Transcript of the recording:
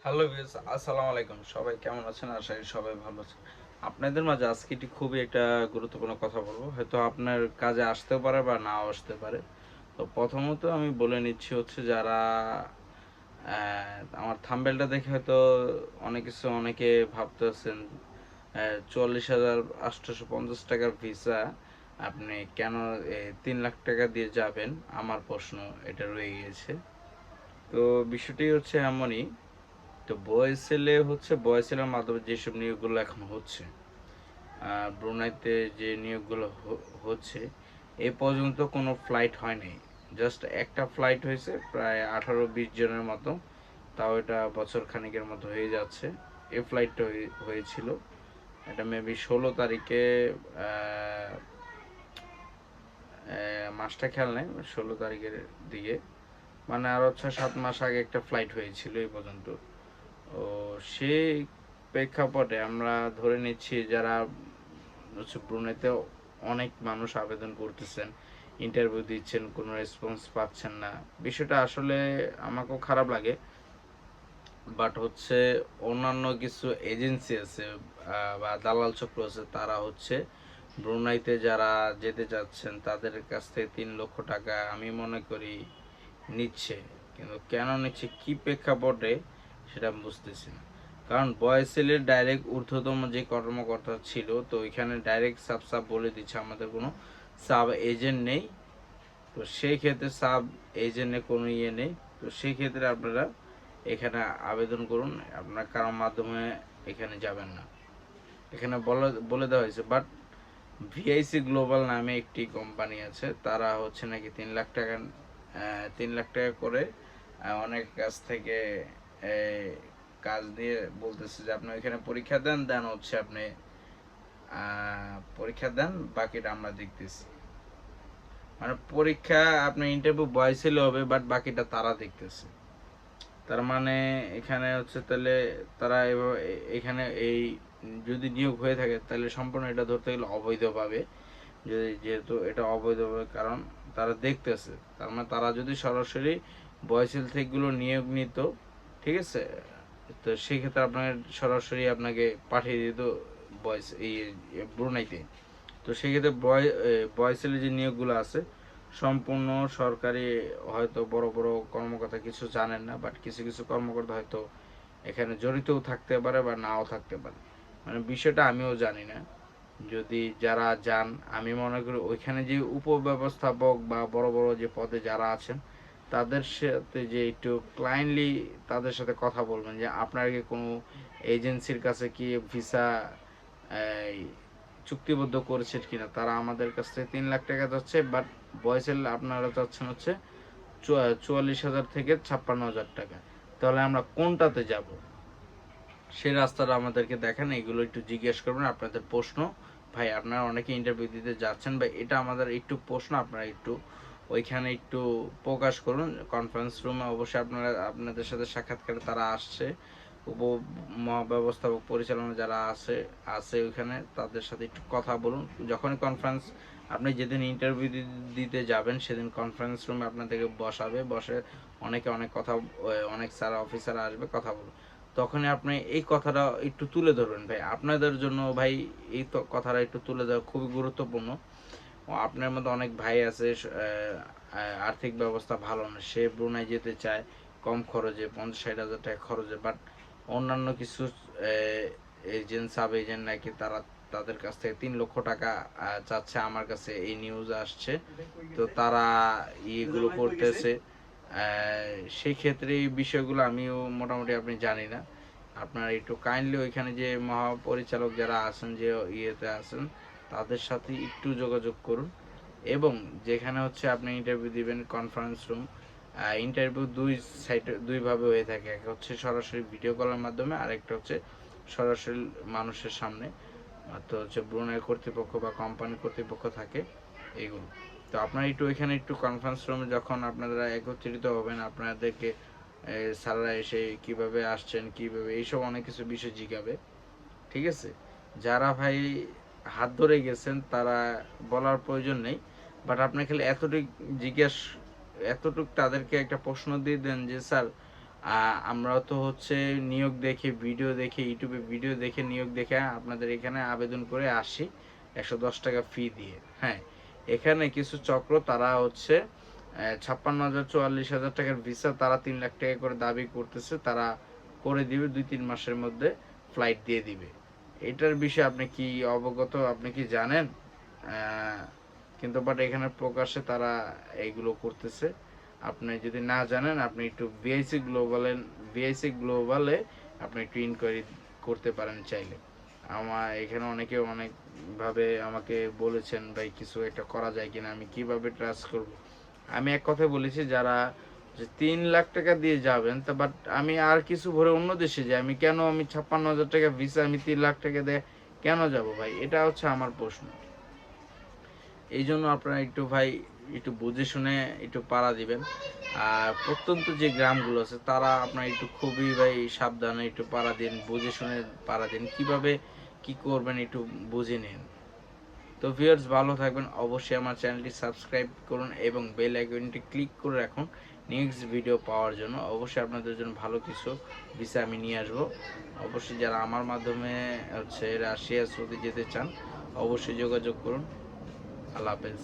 Hello viewers, আসসালামু আলাইকুম। সবাই কেমন আছেন? আশা করি সবাই ভালো আছেন। আপনাদের মাঝে আজকে একটি খুবই একটা গুরুত্বপূর্ণ কথা বলবো। হয়তো আপনার কাজে আসতেও পারে বা নাও আসতে পারে। তো প্রথমত আমি বলে নিচ্ছি হচ্ছে যারা আমার থাম্বনেলটা দেখে হয়তো অনেকে ভাবতেছেন ৪৪,৮৫০ টাকার ভিসা আপনি কেন ৩ লাখ টাকা দিয়ে যাবেন? আমার প্রশ্ন এটা রয়ে গিয়েছে। তো বিষয়টি হচ্ছে এমনই। তো বয়েসেলে হচ্ছে বয়েসেলের মাধ্যমে যেসব নিয়োগগুলো এখন হচ্ছে, ব্রুনাইতে যে নিয়োগগুলো হচ্ছে এ পর্যন্ত কোনো ফ্লাইট হয়নি। জাস্ট একটা ফ্লাইট হয়েছে প্রায় 18-20 জনের মতো। তাও এটা বছর খানিকের মতো হয়ে যাচ্ছে। এই ফ্লাইটটা হয়েছিল, এটা মেবি 16 তারিখে। আহ, মাসটা খেয়াল নেই, 16 তারিখের দিকে, মানে আরো 6-7 মাস আগে একটা ফ্লাইট হয়েছিল এই পর্যন্ত। ও সেই প্রেক্ষাপটে আমরা ধরে নিচ্ছি যারা হচ্ছে ব্রুনেতে অনেক মানুষ আবেদন করতেছেন, ইন্টারভিউ দিচ্ছেন, কোনো রেসপন্স পাচ্ছেন না। বিষয়টা আসলে আমাকেও খারাপ লাগে। বাট হচ্ছে অন্যান্য কিছু এজেন্সি আছে বা দালাল চক্র আছে, তারা হচ্ছে ব্রুনাইতে যারা যেতে চাচ্ছেন তাদের কাছ থেকে 3 লক্ষ টাকা আমি মনে করি নিচ্ছে। কিন্তু কেন নিচ্ছে, কি প্রেক্ষাপটে, সেটা আমি বুঝতেছি না। কারণ বয়েসেলের ডাইরেক্ট ঊর্ধ্বতম যে কর্মকর্তা ছিল, তো ওইখানে ডাইরেক্ট সাব সাব বলে দিচ্ছে আমাদের কোনো সাব এজেন্ট নেই। তো সেই ক্ষেত্রে সাব এজেন্টের কোনো ইয়ে নেই। তো সেই ক্ষেত্রে আপনারা এখানে আবেদন করুন, আপনার কারোর মাধ্যমে এখানে যাবেন না, এখানে বলে বলে দেওয়া হয়েছে। বাট ভিআইসি গ্লোবাল নামে একটি কোম্পানি আছে, তারা হচ্ছে নাকি 3 লাখ টাকা 3 লাখ টাকা করে অনেক কাছ থেকে কাজ দিয়ে বলতেছে যে আপনি ওইখানে পরীক্ষা দেন, দেন হচ্ছে আপনি পরীক্ষা দেন, বাকিটা আমরা দেখতেছি। মানে পরীক্ষা আপনার ইন্টারভিউ বয়স হলে হবে, বাট বাকিটা তারা দেখতেছে। তার মানে এখানে হচ্ছে তাহলে তারা এখানে এই যদি নিয়োগ হয়ে থাকে তাহলে সম্পূর্ণ এটা ধরতে গেলে অবৈধভাবে, যদি যেহেতু এটা অবৈধভাবে, কারণ তারা দেখতেছে। তার মানে তারা যদি সরাসরি বয়সেল থেকেগুলো নিয়োগ নিত, ঠিক আছে, তো সেক্ষেত্রে আপনাকে সরাসরি আপনাকে পাঠিয়ে দিত বয়স এই ব্রুনাইতে। তো সেক্ষেত্রে বয়সেলের যে নিয়োগগুলো আছে সম্পূর্ণ সরকারি। হয়তো বড় বড় কর্মকর্তা কিছু জানেন না, বাট কিছু কিছু কর্মকর্তা হয়তো এখানে জড়িতও থাকতে পারে বা নাও থাকতে পারে। মানে বিষয়টা আমিও জানি না। যদি যারা যান, আমি মনে করি ওইখানে যে উপব্যবস্থাপক বা বড় বড় যে পদে যারা আছেন তাদের সাথে যে একটু ক্লাইন্টলি তাদের সাথে কথা বলবেন যে আপনার কি কোনো এজেন্সির কাছে কি ভিসা চুক্তিবদ্ধ করেছেন কিনা। তারা আমাদের কাছ থেকে 3 লাখ টাকা যাচ্ছে, বাট বয়সের আপনারা চাচ্ছেন হচ্ছে 44,000 থেকে 56,000 টাকা। তাহলে আমরা কোনটাতে যাব, সেই রাস্তাটা আমাদেরকে দেখেন। এগুলো একটু জিজ্ঞেস করবেন, আপনাদের প্রশ্ন। ভাই আপনারা অনেকে ইন্টারভিউ দিতে যাচ্ছেন, বা এটা আমাদের একটু প্রশ্ন, আপনারা একটু ওইখানে একটু প্রকাশ করুন কনফারেন্স রুমে। অবশ্যই আপনারা আপনাদের সাথে সাক্ষাৎকারে তারা আসছে, উপ মহাব্যবস্থাপক পরিচালনা যারা আছে আছে ওইখানে, তাদের সাথে একটু কথা বলুন। যখনই কনফারেন্স, আপনি যেদিন ইন্টারভিউ দিতে যাবেন সেদিন কনফারেন্স রুমে আপনাদেরকে বসাবে, বসে অনেকে অনেক কথা, অনেক স্যার অফিসার আসবে, কথা বলবে। তখনই আপনি এই কথাটা একটু তুলে ধরবেন। ভাই আপনাদের জন্য ভাই এই তো কথাটা একটু তুলে ধরা খুবই গুরুত্বপূর্ণ। আপনার মধ্যে অনেক ভাই আছে আর্থিক ব্যবস্থা ভালো না, সে ব্রুনাই যেতে চায় কম খরচে, 50-60 হাজার টাকা খরচে, বাট অন্যান্য কিছু এজেন্ট সাব এজেন্ট নাকি তারা তাদের কাছ থেকে 3 লক্ষ টাকা চাচ্ছে। আমার কাছে এই নিউজ আসছে। তো তারা ইয়েগুলো করতেছে। সেই ক্ষেত্রে এই বিষয়গুলো আমিও মোটামুটি আপনি জানি না। আপনারা একটু কাইন্ডলি ওইখানে যে মহাপরিচালক যারা আছেন, যে ইয়েতে আছেন, তাদের সাথে একটু যোগাযোগ করুন। এবং যেখানে হচ্ছে আপনি ইন্টারভিউ দিবেন কনফারেন্স রুম, ইন্টারভিউ দুইভাবে হয়ে থাকে। একটা হচ্ছে সরাসরি ভিডিও কলের মাধ্যমে, আরেকটা হচ্ছে সরাসরি মানুষের সামনে। তো হচ্ছে ব্রুনাই কর্তৃপক্ষ বা কোম্পানি কর্তৃপক্ষ থাকে এইগুলো। তো আপনারা একটু ওইখানে একটু কনফারেন্স রুমে যখন আপনারা একত্রিত হবেন, আপনাদেরকে স্যাররা এসে কিভাবে আসছেন, কিভাবে এইসব অনেক কিছু বিষয় জিজ্ঞাবে, ঠিক আছে। যারা ভাই হাত ধরে গেছেন তারা বলার প্রয়োজন নেই, বাট আপনি খালি এতটুক জিজ্ঞেস, এতটুক তাদেরকে একটা প্রশ্ন দিয়ে দেন যে স্যার আমরা তো হচ্ছে নিয়োগ দেখে ভিডিও দেখে ইউটিউবে ভিডিও দেখে নিয়োগ দেখে আপনাদের এখানে আবেদন করে আসি 110 টাকা ফি দিয়ে। হ্যাঁ, এখানে কিছু চক্র তারা হচ্ছে 56,000 44,000 টাকার ভিসা তারা 3 লাখ টাকা করে দাবি করতেছে, তারা করে দিবে 2-3 মাসের মধ্যে ফ্লাইট দিয়ে দিবে। এটার বিষয়ে আপনি কি অবগত, আপনি কি জানেন? কিন্তু বাট এখানে প্রকাশ্যে তারা এইগুলো করতেছে। আপনি যদি না জানেন আপনি একটু ভিআইসি গ্লোবালে আপনি একটু ইনকোয়ারি করতে পারেন চাইলে। আমার এখানে অনেকে অনেকভাবে আমাকে বলেছেন ভাই কিছু একটা করা যায় কিনা, আমি কিভাবে ট্রাস্ট করব। আমি এক কথায় বলেছি, যারা যে 3 লাখ টাকা দিয়ে যাবেন তা বাট আমি আর কিছু ভরে অন্য দেশে যাই, আমি কেন আমি 56,000 টাকা ভিসা আমি 3 লাখ টাকা দিয়ে কেন যাব ভাই? এটা হচ্ছে আমার প্রশ্ন। এই জন্য আপনারা একটু ভাই একটু বুঝে শুনে একটু পাড়া দিবেন। আর প্রত্যন্ত যে গ্রামগুলো আছে তারা আপনার একটু খুবই ভাই সাবধানে একটু পাড়া দিন, বুঝে শুনে পাড়া দিন, কিভাবে কি করবেন একটু বুঝে নিন। তো ভিউয়ার্স, ভালো থাকবেন। অবশ্যই আমার চ্যানেলটি সাবস্ক্রাইব করুন এবং বেল আইকনটি ক্লিক করে রাখুন নেক্সট ভিডিও পাওয়ার জন্য। অবশ্যই আপনাদের জন্য ভালো কিছু বিষয় আমি নিয়ে আসবো। অবশ্যই যারা আমার মাধ্যমে হচ্ছে রাশিয়া সৌদি যেতে চান অবশ্যই যোগাযোগ করুন। আল্লাহ হাফেজ।